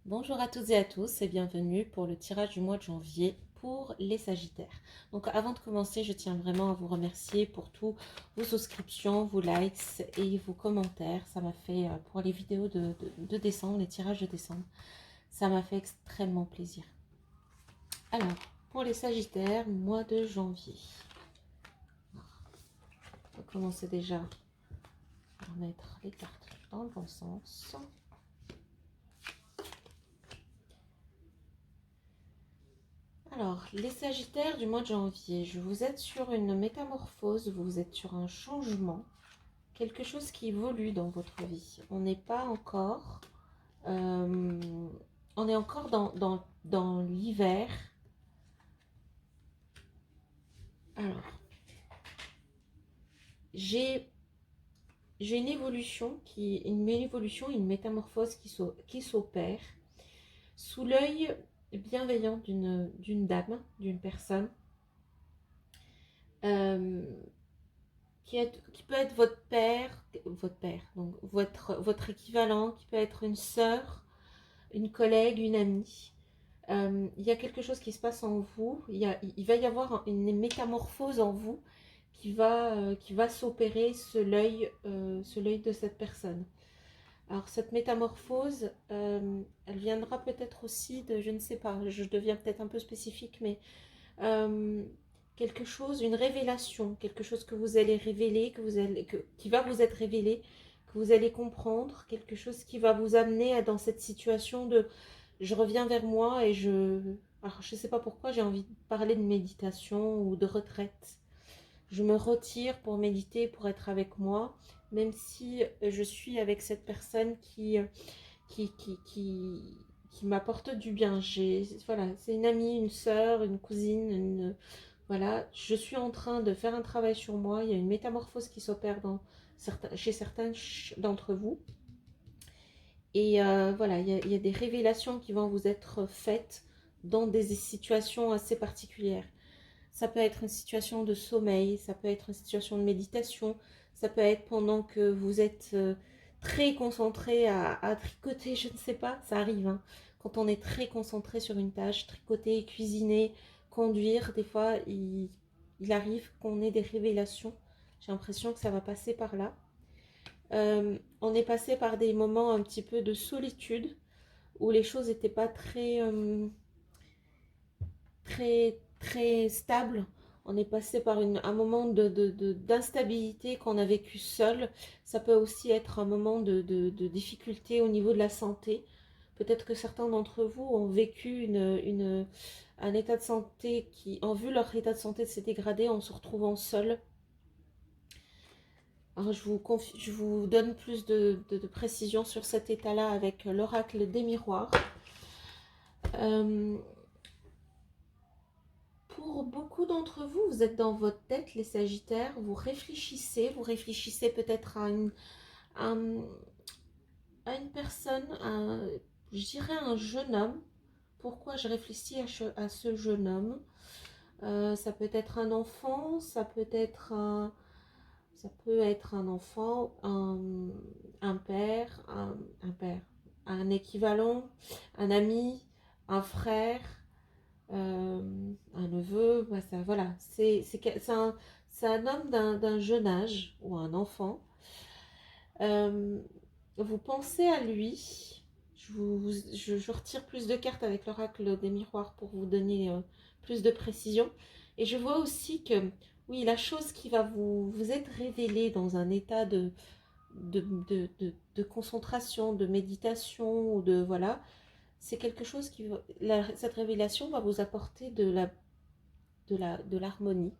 Bonjour à toutes et à tous et bienvenue pour le tirage du mois de janvier pour les Sagittaires. Donc avant de commencer, je tiens vraiment à vous remercier pour tous vos souscriptions, vos likes et vos commentaires. Ça m'a fait, pour les vidéos de décembre, les tirages de décembre, ça m'a fait extrêmement plaisir. Alors, pour les Sagittaires, mois de janvier. On va commencer déjà par mettre les cartes dans le bon sens. Alors, les Sagittaires du mois de janvier, vous êtes sur une métamorphose, vous êtes sur un changement, quelque chose qui évolue dans votre vie. On n'est pas encore, on est encore dans l'hiver. Alors, j'ai une évolution, une métamorphose qui s'opère sous l'œil bienveillant d'une dame, d'une personne. Qui peut être votre père, donc votre équivalent, qui peut être une sœur, une collègue, une amie. Il y a quelque chose qui se passe en vous, il va y avoir une métamorphose en vous qui va s'opérer sous l'œil de cette personne. Alors cette métamorphose, elle viendra peut-être aussi de, je ne sais pas, je deviens peut-être un peu spécifique, mais quelque chose, une révélation, quelque chose que vous allez révéler, qui va vous être révélé, que vous allez comprendre, quelque chose qui va vous amener dans cette situation de je reviens vers moi alors je ne sais pas pourquoi j'ai envie de parler de méditation ou de retraite. Je me retire pour méditer, pour être avec moi, même si je suis avec cette personne qui, qui, qui, qui m'apporte du bien. Voilà, c'est une amie, une sœur, une cousine, voilà, je suis en train de faire un travail sur moi. Il y a une métamorphose qui s'opère chez certains d'entre vous. Et voilà, il y a des révélations qui vont vous être faites dans des situations assez particulières. Ça peut être une situation de sommeil, ça peut être une situation de méditation, ça peut être pendant que vous êtes très concentré à tricoter, je ne sais pas, ça arrive, hein. Quand on est très concentré sur une tâche, tricoter, cuisiner, conduire, des fois, il arrive qu'on ait des révélations. J'ai l'impression que ça va passer par là. On est passé par des moments un petit peu de solitude, où les choses n'étaient pas très stable. On est passé par un moment d'instabilité qu'on a vécu seul. Ça peut aussi être un moment de difficulté au niveau de la santé. Peut-être que certains d'entre vous ont vécu un état de santé qui, en vu leur état de santé s'est dégradé en se retrouvant seul. Alors je vous donne plus de précision sur cet état-là avec l'oracle des miroirs. Euh, Pour beaucoup d'entre vous, vous êtes dans votre tête, les Sagittaires, vous réfléchissez peut-être à, à une personne, je dirais un jeune homme. Pourquoi je réfléchis à ce jeune homme? Ça peut être un enfant, ça peut être un enfant, un père, un équivalent, un ami, un frère, un neveu, bah ça, voilà, c'est un homme d'un jeune âge ou un enfant. Euh, Vous pensez à lui. Je retire plus de cartes avec l'oracle des miroirs pour vous donner plus de précision. Et je vois aussi que, oui, la chose qui va vous être révélée dans un état de concentration, de méditation, ou de, voilà, c'est quelque chose cette révélation va vous apporter de l'harmonie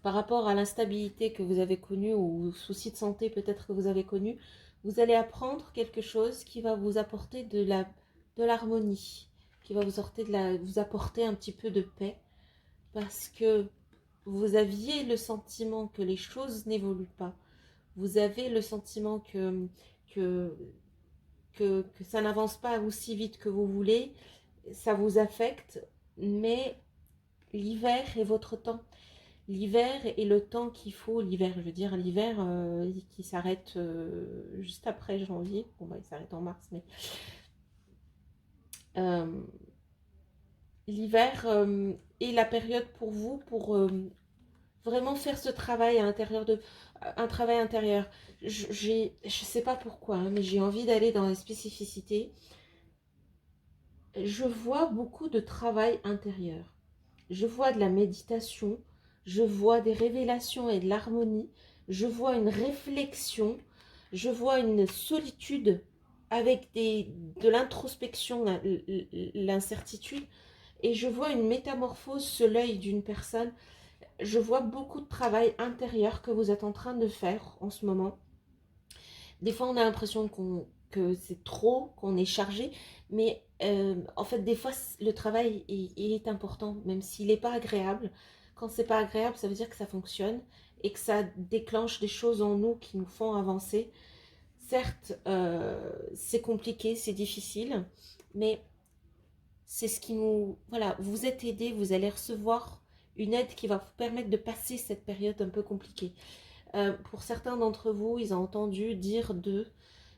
par rapport à l'instabilité que vous avez connue ou aux soucis de santé peut-être que vous avez connu. Vous allez apprendre quelque chose qui va vous apporter de l'harmonie, qui va vous apporter un petit peu de paix, parce que vous aviez le sentiment que les choses n'évoluent pas. Vous avez le sentiment que, que ça n'avance pas aussi vite que vous voulez. Ça vous affecte, mais l'hiver est votre temps. L'hiver est le temps qu'il faut, l'hiver, je veux dire, l'hiver qui s'arrête juste après janvier. Bon, bah, il s'arrête en mars, mais Euh, L'hiver est la période pour vous pour vraiment faire ce travail à l'intérieur de un travail intérieur. Je sais pas pourquoi, hein, mais j'ai envie d'aller dans les spécificités. Je vois beaucoup de travail intérieur. Je vois de la méditation, je vois des révélations et de l'harmonie, je vois une réflexion, je vois une solitude avec de l'introspection, l'incertitude, et je vois une métamorphose sous l'œil d'une personne. Je vois beaucoup de travail intérieur que vous êtes en train de faire en ce moment. Des fois, on a l'impression que c'est trop, qu'on est chargé, mais en fait, des fois, le travail est important, même s'il n'est pas agréable. Quand c'est pas agréable, ça veut dire que ça fonctionne et que ça déclenche des choses en nous qui nous font avancer. Certes, c'est compliqué, c'est difficile, mais c'est ce qui nous... Voilà, vous êtes aidé, vous allez recevoir une aide qui va vous permettre de passer cette période un peu compliquée. Pour certains d'entre vous, ils ont entendu dire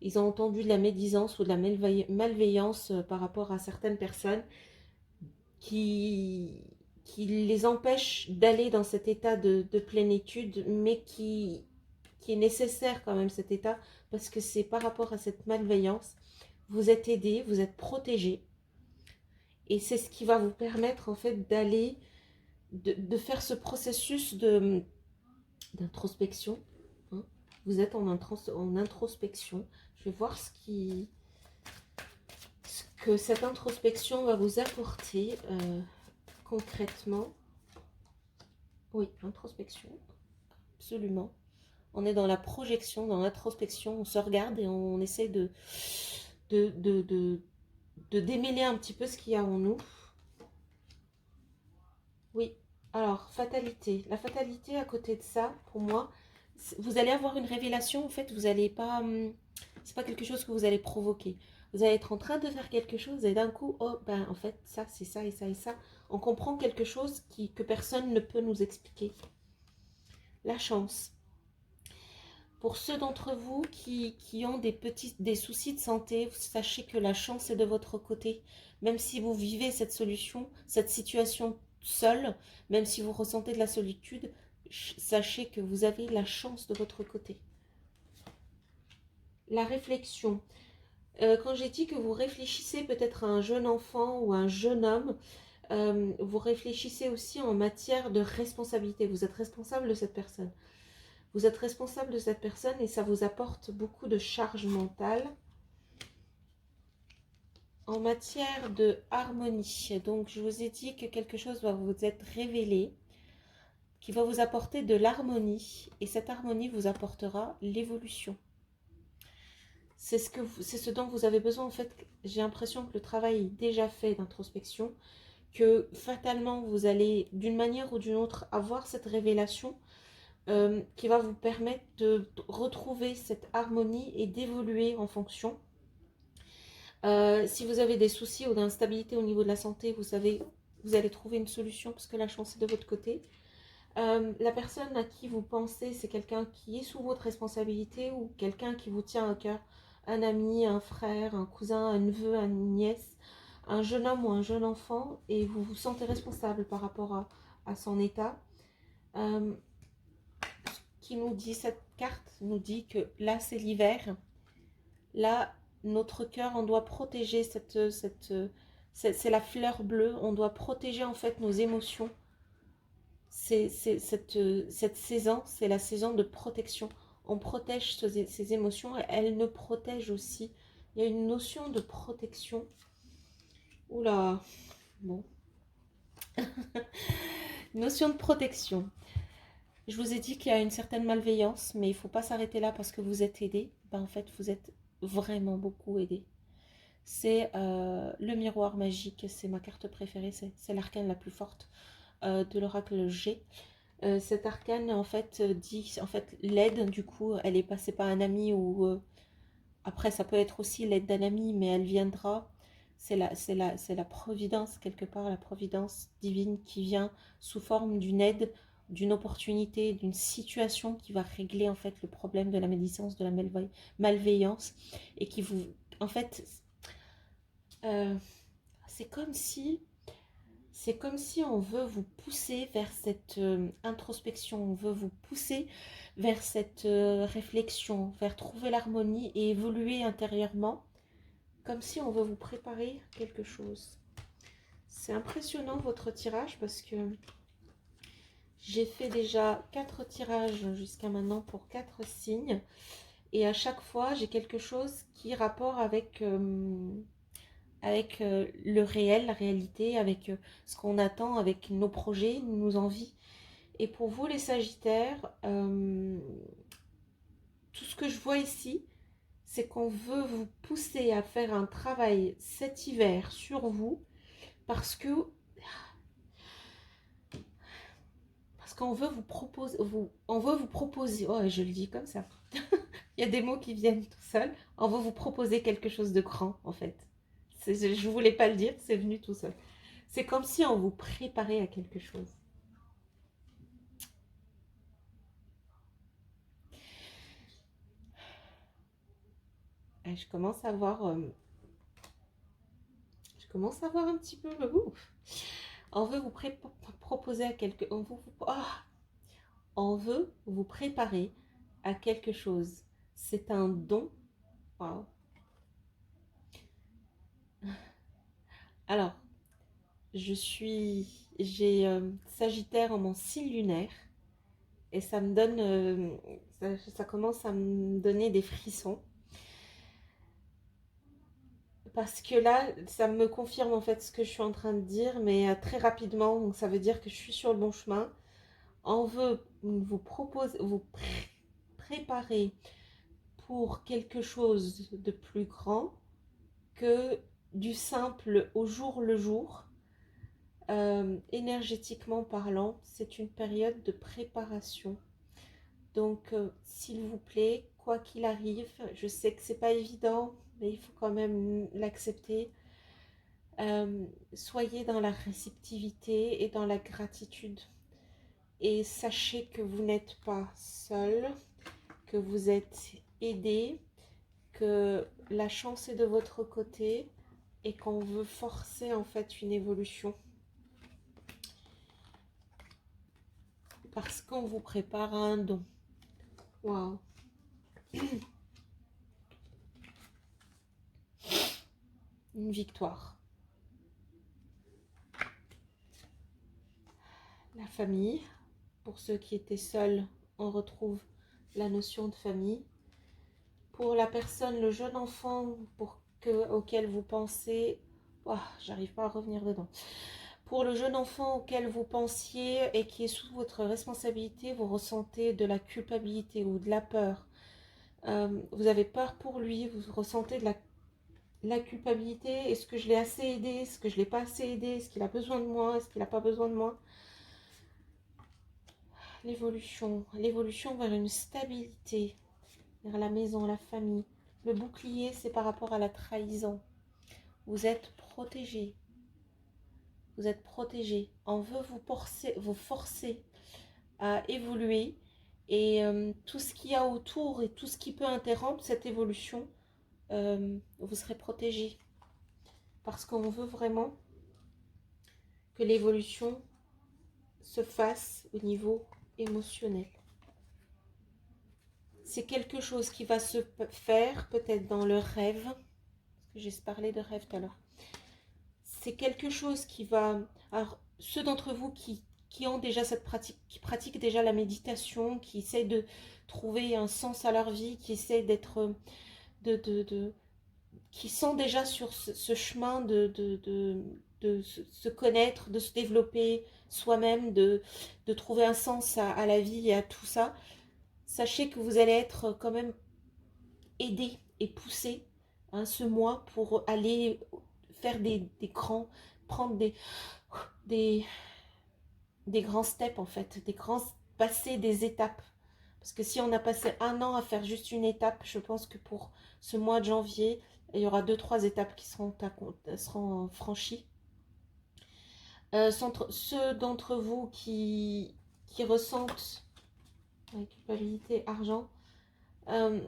ils ont entendu de la médisance ou de la malveillance par rapport à certaines personnes qui, qui les empêchent d'aller dans cet état de plénitude, mais qui est nécessaire quand même cet état, parce que c'est par rapport à cette malveillance, vous êtes aidé, vous êtes protégé, et c'est ce qui va vous permettre en fait d'aller, de faire ce processus d'introspection. Hein. Vous êtes en introspection. Je vais voir ce que cette introspection va vous apporter concrètement. Oui, introspection, absolument. On est dans la projection, dans l'introspection, on se regarde et on essaie de, de, de, de démêler un petit peu ce qu'il y a en nous. Oui, alors, fatalité. La fatalité, à côté de ça, pour moi, vous allez avoir une révélation, en fait, vous n'allez pas... c'est pas quelque chose que vous allez provoquer. Vous allez être en train de faire quelque chose et d'un coup, oh, ben, en fait, ça, c'est ça et ça et ça. On comprend quelque chose que personne ne peut nous expliquer. La chance. Pour ceux d'entre vous qui ont des soucis de santé, sachez que la chance est de votre côté. Même si vous vivez cette situation seule, même si vous ressentez de la solitude, sachez que vous avez la chance de votre côté. La réflexion. Quand j'ai dit que vous réfléchissez peut-être à un jeune enfant ou à un jeune homme, vous réfléchissez aussi en matière de responsabilité. Vous êtes responsable de cette personne. Vous êtes responsable de cette personne et ça vous apporte beaucoup de charge mentale. En matière de harmonie, donc je vous ai dit que quelque chose va vous être révélé, qui va vous apporter de l'harmonie, et cette harmonie vous apportera l'évolution. C'est ce dont vous avez besoin. En fait, j'ai l'impression que le travail est déjà fait d'introspection, que fatalement vous allez d'une manière ou d'une autre avoir cette révélation qui va vous permettre de retrouver cette harmonie et d'évoluer en fonction. Si vous avez des soucis ou d'instabilité au niveau de la santé, vous savez, vous allez trouver une solution parce que la chance est de votre côté. La personne à qui vous pensez, c'est quelqu'un qui est sous votre responsabilité ou quelqu'un qui vous tient à cœur. Un ami, un frère, un cousin, un neveu, une nièce, un jeune homme ou un jeune enfant, et vous vous sentez responsable par rapport à son état. Qui nous dit, cette carte nous dit que là c'est l'hiver, là notre cœur, on doit protéger c'est la fleur bleue, on doit protéger en fait nos émotions. Cette saison, c'est la saison de protection. On protège ces émotions et elles nous protègent aussi. Il y a une notion de protection. Oula, bon. Notion de protection. Je vous ai dit qu'il y a une certaine malveillance, mais il ne faut pas s'arrêter là parce que vous êtes aidé. Ben, en fait, vous êtes vraiment beaucoup aidé. C'est le miroir magique, c'est ma carte préférée, c'est l'arcane la plus forte de l'oracle G. Cet arcane en fait dit, en fait l'aide du coup, elle est passée par un ami ou après ça peut être aussi l'aide d'un ami, mais elle viendra. C'est la providence quelque part, la providence divine qui vient sous forme d'une aide, d'une opportunité, d'une situation qui va régler en fait le problème de la médisance, de la malveillance et qui vous, en fait, c'est comme si on veut vous pousser vers cette introspection, on veut vous pousser vers cette réflexion, vers trouver l'harmonie et évoluer intérieurement, comme si on veut vous préparer quelque chose. C'est impressionnant votre tirage parce que j'ai fait déjà 4 tirages jusqu'à maintenant pour 4 signes. Et à chaque fois, j'ai quelque chose qui rapport avec le réel, la réalité, avec ce qu'on attend, avec nos projets, nos envies. Et pour vous, les Sagittaires, tout ce que je vois ici, c'est qu'on veut vous pousser à faire un travail cet hiver sur vous parce qu'on veut vous proposer, oh, je le dis comme ça, il y a des mots qui viennent tout seuls, on veut vous proposer quelque chose de grand en fait. Je ne voulais pas le dire, c'est venu tout seul. C'est comme si on vous préparait à quelque chose. Et je commence à voir, un petit peu. On veut vous proposer à quelque, on veut vous préparer à quelque chose. C'est un don. Wow. Alors, j'ai Sagittaire en mon signe lunaire et ça me donne, ça commence à me donner des frissons. Parce que là, ça me confirme en fait ce que je suis en train de dire, mais très rapidement, donc ça veut dire que je suis sur le bon chemin. On veut vous préparer pour quelque chose de plus grand que du simple au jour le jour. Énergétiquement parlant, c'est une période de préparation. Donc, s'il vous plaît, quoi qu'il arrive, je sais que c'est pas évident, mais il faut quand même l'accepter. Soyez dans la réceptivité et dans la gratitude. Et sachez que vous n'êtes pas seul, que vous êtes aidé, que la chance est de votre côté et qu'on veut forcer en fait une évolution. Parce qu'on vous prépare à un don. Waouh! Une victoire. La famille. Pour ceux qui étaient seuls, on retrouve la notion de famille. Pour la personne, le jeune enfant auquel vous pensez... Oh, j'arrive pas à revenir dedans. Pour le jeune enfant auquel vous pensiez et qui est sous votre responsabilité, vous ressentez de la culpabilité ou de la peur. Vous avez peur pour lui, vous ressentez de la culpabilité. Est-ce que je l'ai assez aidé? Est-ce que je ne l'ai pas assez aidé? Est-ce qu'il a besoin de moi? Est-ce qu'il n'a pas besoin de moi? L'évolution vers une stabilité, vers la maison, la famille. Le bouclier, c'est par rapport à la trahison. Vous êtes protégé. Vous êtes protégé. On veut vous forcer à évoluer. Et tout ce qu'il y a autour et tout ce qui peut interrompre cette évolution, vous serez protégé. Parce qu'on veut vraiment que l'évolution se fasse au niveau émotionnel. C'est quelque chose qui va se faire peut-être dans le rêve. Parce que j'ai parlé de rêve tout à l'heure. C'est quelque chose qui va... Alors, ceux d'entre vous qui ont déjà cette pratique, qui pratiquent déjà la méditation, qui essaient de trouver un sens à leur vie, qui essaient d'être... qui sont déjà sur ce chemin de se connaître, de se développer soi-même, de trouver un sens à la vie et à tout ça, sachez que vous allez être quand même aidé et poussé ce mois pour aller faire des grands, prendre des grands steps en fait, passer des étapes. Parce que si on a passé un an à faire juste une étape, je pense que pour ce mois de janvier, il y aura 2-3 étapes qui seront franchies. Ceux d'entre vous qui ressentent la culpabilité, argent,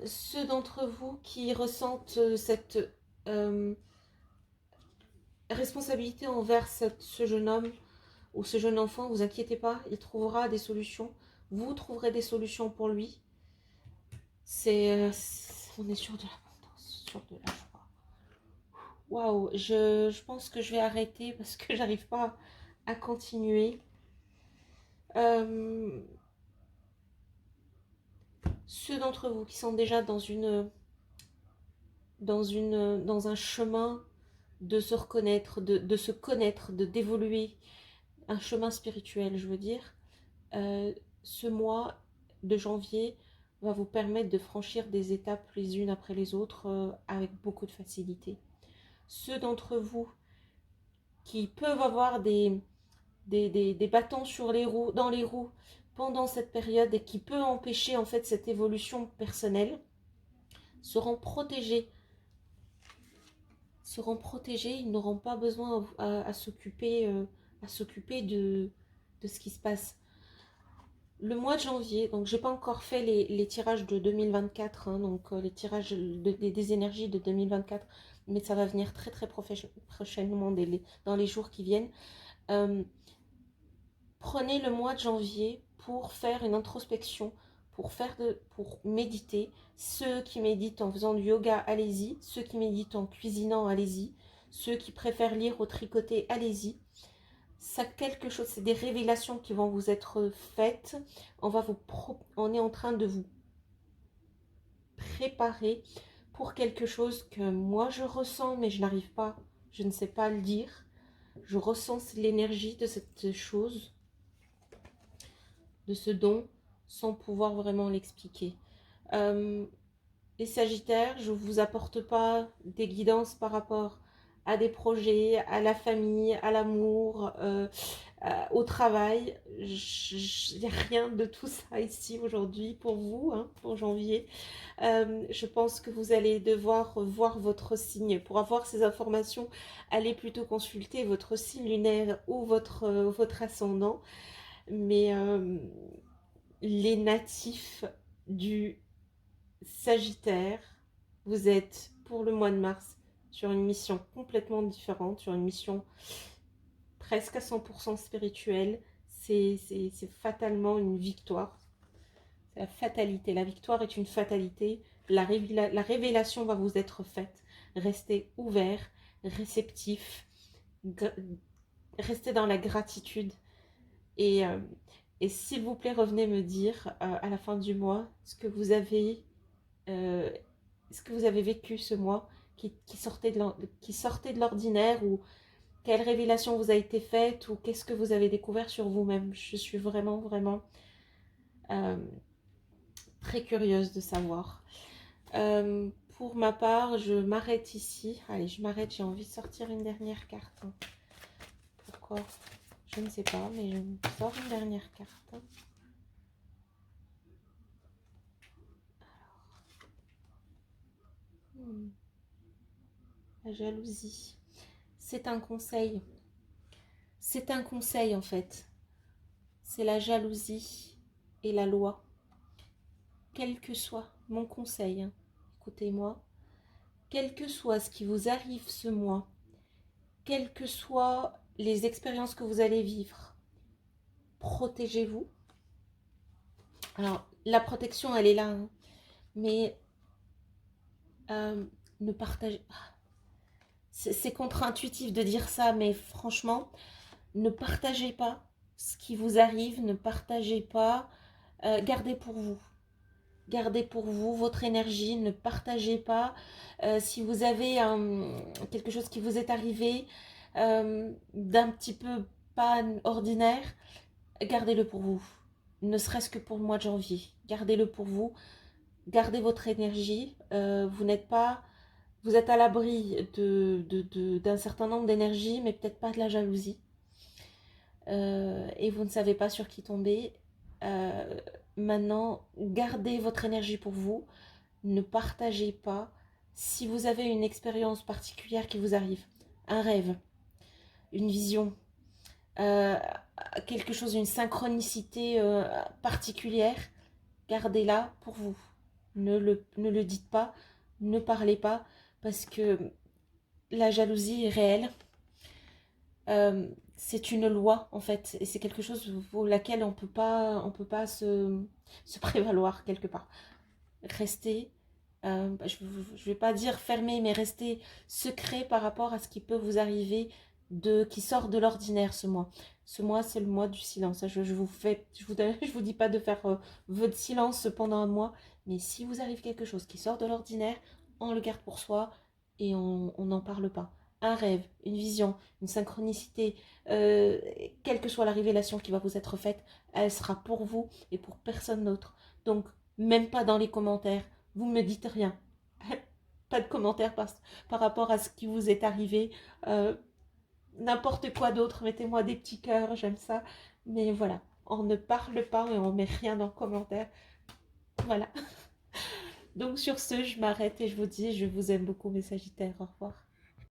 ceux d'entre vous qui ressentent cette responsabilité envers ce jeune homme ou ce jeune enfant. Vous inquiétez pas, il trouvera des solutions. Vous trouverez des solutions pour lui. On est sur de l'abondance, sur de la joie. Waouh, je pense que je vais arrêter parce que j'arrive pas à continuer. Ceux d'entre vous qui sont déjà dans un chemin de se reconnaître, de se connaître, d'évoluer, un chemin spirituel, je veux dire, ce mois de janvier va vous permettre de franchir des étapes les unes après les autres avec beaucoup de facilité. Ceux d'entre vous qui peuvent avoir des bâtons dans les roues pendant cette période et qui peut empêcher en fait cette évolution personnelle, seront protégés, ils n'auront pas besoin à s'occuper de ce qui se passe. Le mois de janvier, donc j'ai pas encore fait les tirages de 2024, hein, donc les tirages des énergies de 2024, mais ça va venir très très prochainement dans les jours qui viennent. Prenez le mois de janvier pour faire une introspection, pour méditer. Ceux qui méditent en faisant du yoga, allez-y. Ceux qui méditent en cuisinant, allez-y. Ceux qui préfèrent lire ou tricoter, allez-y. Ça, quelque chose, c'est des révélations qui vont vous être faites. On est en train de vous préparer pour quelque chose que moi je ressens, mais je ne sais pas le dire. Je ressens l'énergie de cette chose, de ce don, sans pouvoir vraiment l'expliquer. Les Sagittaires, je ne vous apporte pas des guidances par rapport à des projets, à la famille, à l'amour, au travail. Il n'y a rien de tout ça ici aujourd'hui pour vous, hein, pour janvier. Je pense que vous allez devoir voir votre signe. Pour avoir ces informations, allez plutôt consulter votre signe lunaire ou votre ascendant. Mais les natifs du Sagittaire, vous êtes pour le mois de mars sur une mission complètement différente, sur une mission presque à 100% spirituelle. C'est fatalement une victoire. C'est la fatalité. La victoire est une fatalité. La révélation va vous être faite. Restez ouvert, réceptif, restez dans la gratitude et s'il vous plaît, revenez me dire à la fin du mois ce que vous avez vécu ce mois qui sortait de l'ordinaire, ou quelle révélation vous a été faite, ou qu'est-ce que vous avez découvert sur vous-même. Je suis vraiment, vraiment très curieuse de savoir. Pour ma part, je m'arrête ici. Allez, je m'arrête, j'ai envie de sortir une dernière carte. Pourquoi ? Je ne sais pas, mais je sors une dernière carte. La jalousie. C'est un conseil. C'est un conseil en fait. C'est la jalousie et la loi. Quel que soit mon conseil, hein, écoutez-moi, quel que soit ce qui vous arrive ce mois, quelles que soient les expériences que vous allez vivre, protégez-vous. Alors, la protection, elle est là, hein, mais ne partagez... C'est contre-intuitif de dire ça, mais franchement, ne partagez pas ce qui vous arrive, ne partagez pas, gardez pour vous. Gardez pour vous votre énergie, ne partagez pas. Si vous avez quelque chose qui vous est arrivé d'un petit peu pas ordinaire, gardez-le pour vous. Ne serait-ce que pour le mois de janvier. Gardez-le pour vous. Gardez votre énergie. Vous êtes à l'abri d'un certain nombre d'énergies, mais peut-être pas de la jalousie. Et vous ne savez pas sur qui tomber. Maintenant, gardez votre énergie pour vous. Ne partagez pas. Si vous avez une expérience particulière qui vous arrive, un rêve, une vision, quelque chose, une synchronicité particulière, gardez-la pour vous. Ne le dites pas, ne parlez pas, parce que la jalousie est réelle. C'est une loi en fait, et c'est quelque chose pour laquelle on peut pas se prévaloir quelque part. Restez, je ne vais pas dire fermé, mais restez secret par rapport à ce qui peut vous arriver qui sort de l'ordinaire ce mois. Ce mois, c'est le mois du silence. Je vous dis pas de faire votre silence pendant un mois, mais si vous arrive quelque chose qui sort de l'ordinaire, on le garde pour soi et on n'en parle pas. Un rêve, une vision, une synchronicité, euh, quelle que soit la révélation qui va vous être faite, elle sera pour vous et pour personne d'autre. Donc, même pas dans les commentaires, vous me dites rien. Pas de commentaires par rapport à ce qui vous est arrivé. Euh, N'importe quoi d'autre, mettez-moi des petits cœurs, j'aime ça. Mais voilà, on ne parle pas et on met rien dans le commentaire. Voilà. Donc sur ce, je m'arrête et je vous dis, je vous aime beaucoup mes Sagittaires. Au revoir.